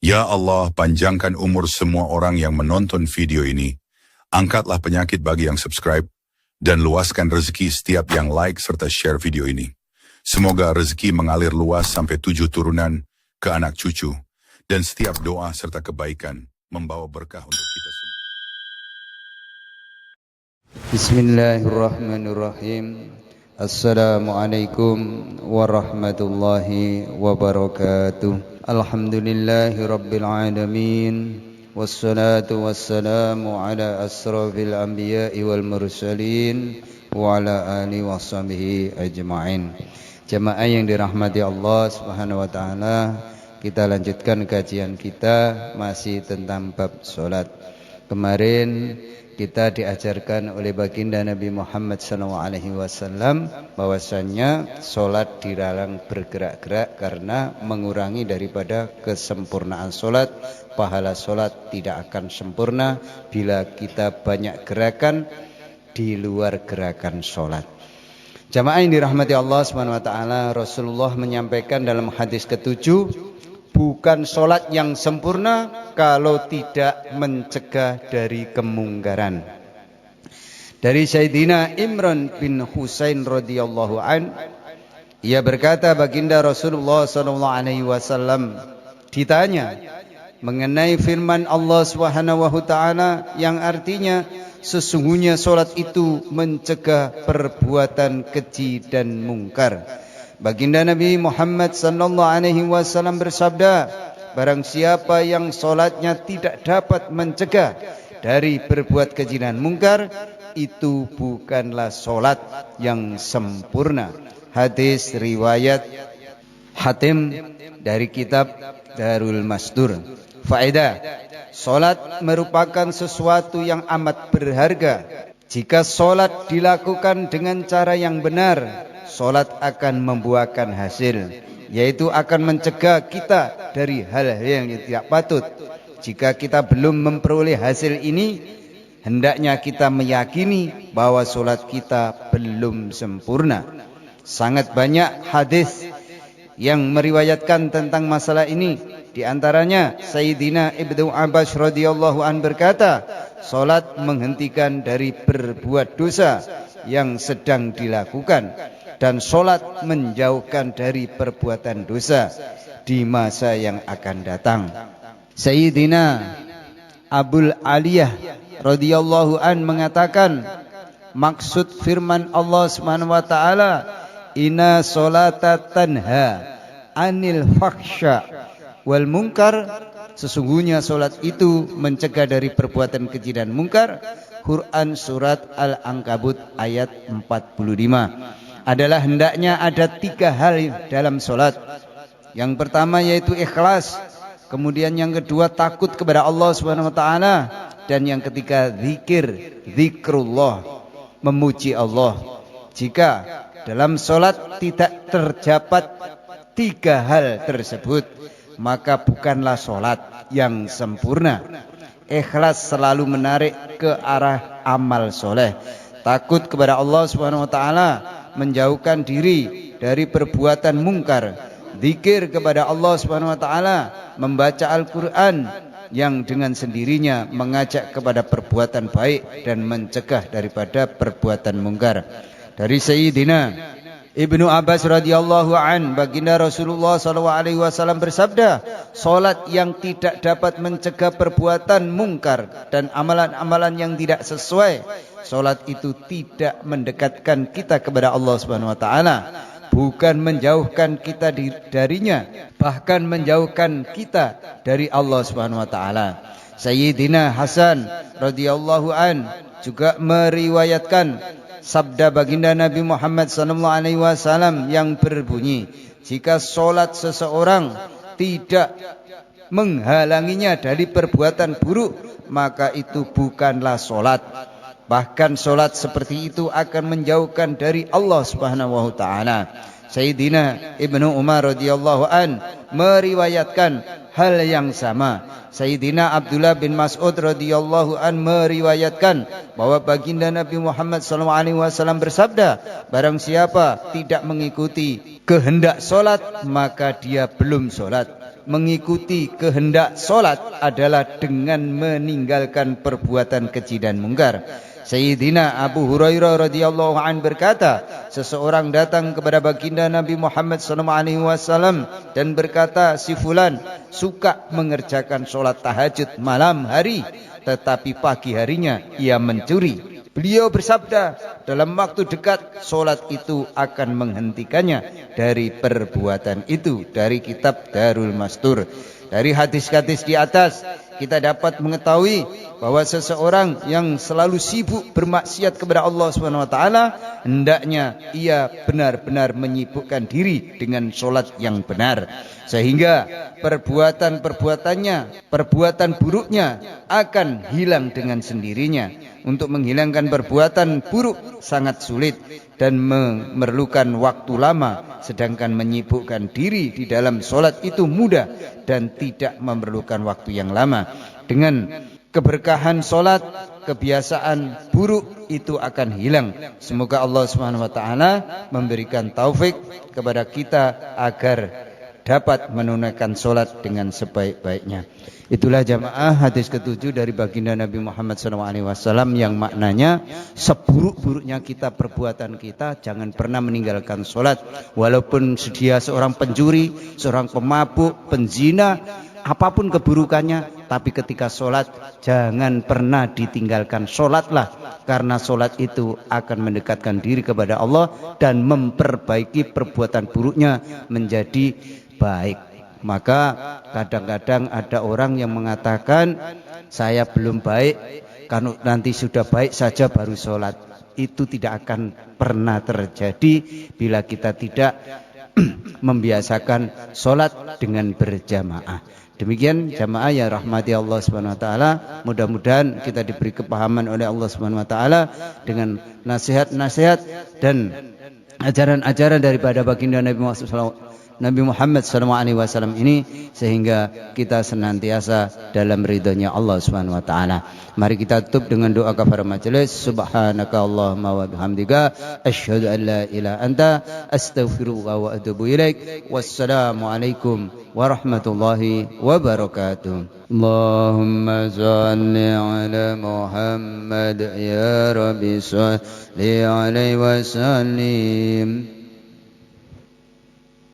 Ya Allah, panjangkan umur semua orang yang menonton video ini. Angkatlah penyakit bagi yang subscribe, dan luaskan rezeki setiap yang like serta share video ini. Semoga rezeki mengalir luas sampai 7 turunan ke anak cucu, dan setiap doa serta kebaikan membawa berkah untuk kita semua. Bismillahirrahmanirrahim. Assalamualaikum warahmatullahi wabarakatuh. Alhamdulillahi rabbil alamin. Wassalatu wassalamu ala asrafil anbiya'i wal mursalin wa ala alihi wa sahbihi ajma'in. Jamaah yang dirahmati Allah Subhanahu wa taala, kita lanjutkan kajian kita masih tentang bab salat. Kemarin kita diajarkan oleh baginda Nabi Muhammad SAW bahwasannya solat dilarang bergerak-gerak karena mengurangi daripada kesempurnaan solat. Pahala solat tidak akan sempurna bila kita banyak gerakan di luar gerakan solat. Jamaah yang dirahmati Allah SWT, Rasulullah menyampaikan dalam hadis ke-7, bukan solat yang sempurna kalau tidak mencegah dari kemungkaran. Dari Sayyidina Imran bin Husain radhiyallahu an, ia berkata baginda Rasulullah SAW ditanya mengenai firman Allah Subhanahu wa taala yang artinya sesungguhnya solat itu mencegah perbuatan keji dan mungkar. Baginda Nabi Muhammad SAW bersabda, barang siapa yang solatnya tidak dapat mencegah dari berbuat keji dan mungkar, itu bukanlah solat yang sempurna. Hadis riwayat Hatim dari kitab Darul Masdur. Faedah, solat merupakan sesuatu yang amat berharga. Jika solat dilakukan dengan cara yang benar, solat akan membuahkan hasil, yaitu akan mencegah kita dari hal-hal yang tidak patut. Jika kita belum memperoleh hasil ini, hendaknya kita meyakini bahwa solat kita belum sempurna. Sangat banyak hadis yang meriwayatkan tentang masalah ini. Di antaranya Sayyidina Ibnu Abbas radhiyallahu an berkata, solat menghentikan dari berbuat dosa yang sedang dilakukan, dan solat menjauhkan dari perbuatan dosa di masa yang akan datang. Sayyidina Abul Aliyah radhiyallahu an mengatakan, maksud firman Allah Subhanahu wa taala, inna solata tanha anil fakhsya wal munkar, sesungguhnya solat itu mencegah dari perbuatan keji dan mungkar. Quran surat Al-Ankabut ayat 45. Adalah hendaknya ada 3 hal dalam solat. Yang pertama yaitu ikhlas, kemudian yang kedua takut kepada Allah Subhanahu wa taala, dan yang ketiga zikrullah, memuji Allah. Jika dalam solat tidak terdapat 3 hal tersebut, maka bukanlah solat yang sempurna. Ikhlas selalu menarik ke arah amal soleh. Takut kepada Allah Subhanahu wa taala, menjauhkan diri dari perbuatan mungkar. Zikir kepada Allah Subhanahu wa taala, membaca Al-Qur'an yang dengan sendirinya mengajak kepada perbuatan baik dan mencegah daripada perbuatan mungkar. Dari Sayyidina Ibnu Abbas radhiyallahu an, baginda Rasulullah SAW bersabda, solat yang tidak dapat mencegah perbuatan mungkar dan amalan-amalan yang tidak sesuai, solat itu tidak mendekatkan kita kepada Allah Subhanahu wa taala, bukan menjauhkan kita darinya, bahkan menjauhkan kita dari Allah Subhanahu wa taala. Sayyidina Hasan radhiyallahu an juga meriwayatkan sabda baginda Nabi Muhammad SAW yang berbunyi, jika solat seseorang tidak menghalanginya dari perbuatan buruk, maka itu bukanlah solat. Bahkan solat seperti itu akan menjauhkan dari Allah Subhanahu wa taala. Sayyidina Ibnu Umar radhiyallahu an meriwayatkan hal yang sama. Sayyidina Abdullah bin Mas'ud radhiyallahu an meriwayatkan bahwa baginda Nabi Muhammad SAW bersabda, barang siapa tidak mengikuti kehendak solat, maka dia belum solat. mengikuti kehendak solat adalah dengan meninggalkan perbuatan keji dan mungkar. Sayyidina Abu Hurairah radhiyallahu an berkata, seseorang datang kepada baginda Nabi Muhammad SAW dan berkata, si fulan suka mengerjakan solat tahajud malam hari, tetapi pagi harinya ia mencuri. Beliau bersabda, dalam waktu dekat solat itu akan menghentikannya dari perbuatan itu. Dari kitab Darul Mastur. Dari hadis-hadis di atas kita dapat mengetahui bahwa seseorang yang selalu sibuk bermaksiat kepada Allah SWT, hendaknya ia benar-benar menyibukkan diri dengan solat yang benar, sehingga perbuatan-perbuatannya, perbuatan buruknya akan hilang dengan sendirinya. Untuk menghilangkan perbuatan buruk sangat sulit dan memerlukan waktu lama, sedangkan menyibukkan diri di dalam solat itu mudah dan tidak memerlukan waktu yang lama. Dengan keberkahan solat, kebiasaan buruk itu akan hilang. Semoga Allah SWT memberikan taufik kepada kita agar dapat menunaikan solat dengan sebaik-baiknya. Itulah jamaah hadis ke-7 dari baginda Nabi Muhammad SAW yang maknanya seburuk-buruknya kita perbuatan kita, jangan pernah meninggalkan solat. Walaupun dia seorang pencuri, seorang pemabuk, penzina, apapun keburukannya, tapi ketika solat jangan pernah ditinggalkan. Solatlah, karena solat itu akan mendekatkan diri kepada Allah dan memperbaiki perbuatan buruknya menjadi baik. Maka kadang-kadang ada orang yang mengatakan, saya belum baik, kalau nanti sudah baik saja baru sholat. Itu tidak akan pernah terjadi bila kita tidak membiasakan sholat dengan berjamaah. Demikian jamaah yang rahmati Allah SWT. Mudah-mudahan kita diberi kepahaman oleh Allah SWT dengan nasihat-nasihat dan ajaran-ajaran daripada baginda Nabi Muhammad SAW ini, sehingga kita senantiasa dalam ridhonya Allah Subhanahu wa taala. Mari kita tutup dengan doa kafaratul majelis. Subhanaka Allahumma wa bihamdika asyhadu an la ilaha anta astaghfiruka wa atubu ilaik. Wassalamu alaikum warahmatullahi wabarakatuh. Allahumma shalli ala Muhammad ya Rabbi shalli alaihi wa sallim.